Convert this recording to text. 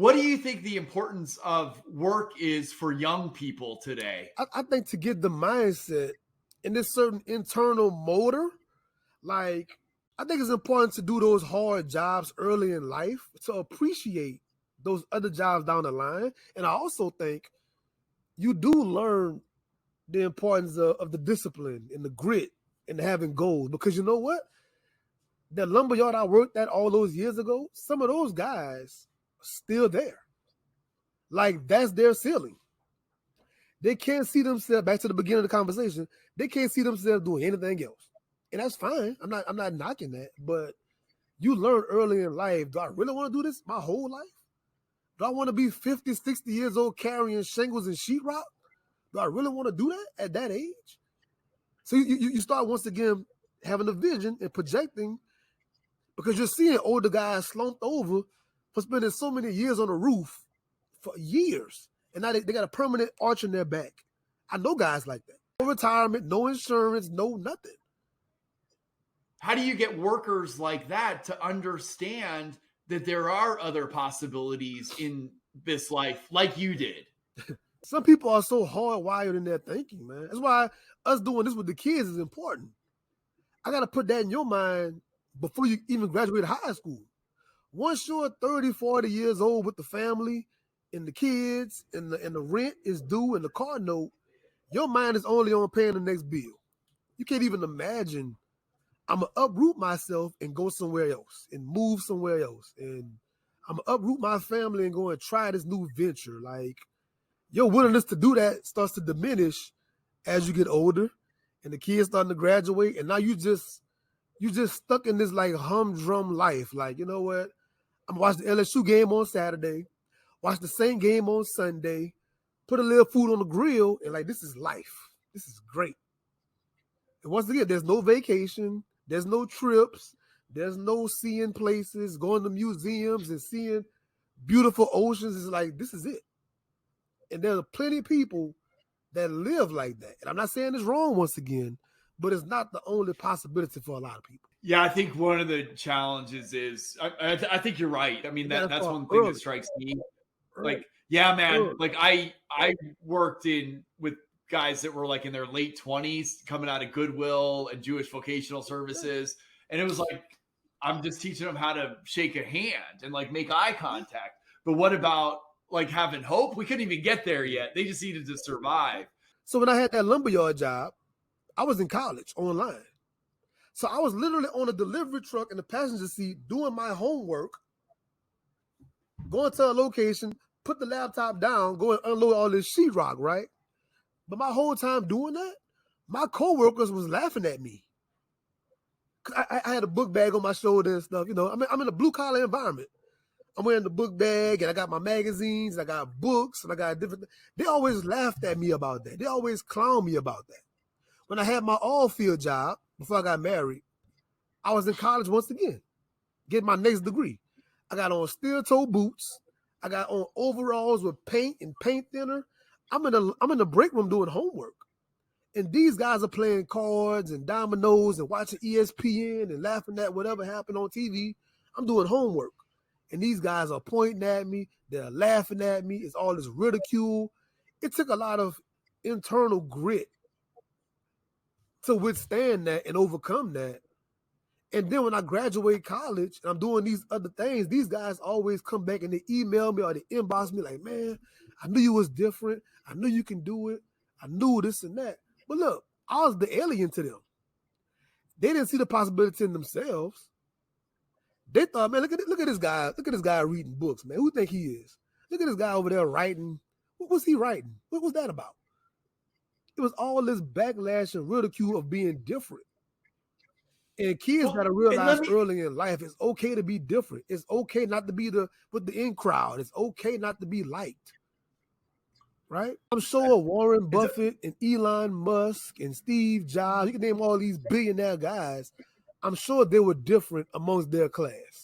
What do you think the importance of work is for young people today? I think to get the mindset and this certain internal motor, like I think it's important to do those hard jobs early in life to appreciate those other jobs down the line. And I also think you do learn the importance of the discipline and the grit and having goals. Because you know what? The lumberyard I worked at all those years ago, some of those guys are still there. Like that's their ceiling. They can't see themselves, back to the beginning of the conversation, they can't see themselves doing anything else. And that's fine. I'm not knocking that. But you learn early in life, do I really want to do this my whole life? Do I want to be 50, 60 years old carrying shingles and sheetrock? Do I really want to do that at that age? So you start once again having a vision and projecting because you're seeing older guys slumped over for spending so many years on the roof for years. And now they got a permanent arch in their back. I know guys like that. No retirement, no insurance, no nothing. How do you get workers like that to understand that there are other possibilities in this life like you did? Some people are so hardwired in their thinking, man. That's why us doing this with the kids is important. I got to put that in your mind before you even graduate high school. Once you're 30, 40 years old with the family and the kids and the rent is due and the car note, your mind is only on paying the next bill. You can't even imagine I'm going to uproot myself and go somewhere else and move somewhere else. And I'm going to uproot my family and go and try this new venture. Like, your willingness to do that starts to diminish as you get older and the kids starting to graduate. And now you just stuck in this like humdrum life. Like, you know what? I'm going to watch the LSU game on Saturday, watch the same game on Sunday, put a little food on the grill, and like, this is life. This is great. And once again, there's no vacation. There's no trips. There's no seeing places, going to museums and seeing beautiful oceans. It's like, this is it. And there are plenty of people that live like that. And I'm not saying it's wrong once again, but it's not the only possibility for a lot of people. Yeah, I think one of the challenges is, I think you're right. I mean, that's one thing that strikes me. Right. Like, yeah, man, like I worked with guys that were like in their late 20s coming out of Goodwill and Jewish Vocational Services. And it was like, I'm just teaching them how to shake a hand and like make eye contact. But what about like having hope? We couldn't even get there yet. They just needed to survive. So when I had that lumberyard job, I was in college online. So I was literally on a delivery truck in the passenger seat doing my homework, going to a location, put the laptop down, go and unload all this sheetrock, right? But my whole time doing that, my coworkers was laughing at me. I had a book bag on my shoulder and stuff. You know, I'm in a blue collar environment. I'm wearing the book bag and I got my magazines, I got books, and I got different. They always laughed at me about that. They always clown me about that. When I had my all-field job before I got married, I was in college once again, getting my next degree. I got on steel-toe boots. I got on overalls with paint and paint thinner. I'm in the break room doing homework. And these guys are playing cards and dominoes and watching ESPN and laughing at whatever happened on TV. I'm doing homework. And these guys are pointing at me. They're laughing at me. It's all this ridicule. It took a lot of internal grit to withstand that and overcome that. And then when I graduate college and I'm doing these other things, these guys always come back and they email me or they inbox me like, man, I knew you was different. I knew you can do it. I knew this and that. But look, I was the alien to them. They didn't see the possibility in themselves. They thought, man, look at this guy. Look at this guy reading books, man. Who think he is? Look at this guy over there writing. What was he writing? What was that about? It was all this backlash and ridicule of being different. And kids got to realize early in life, it's okay to be different. It's okay not to be with the in crowd. It's okay not to be liked. Right? I'm sure Warren Buffett and Elon Musk and Steve Jobs, you can name all these billionaire guys. I'm sure they were different amongst their class.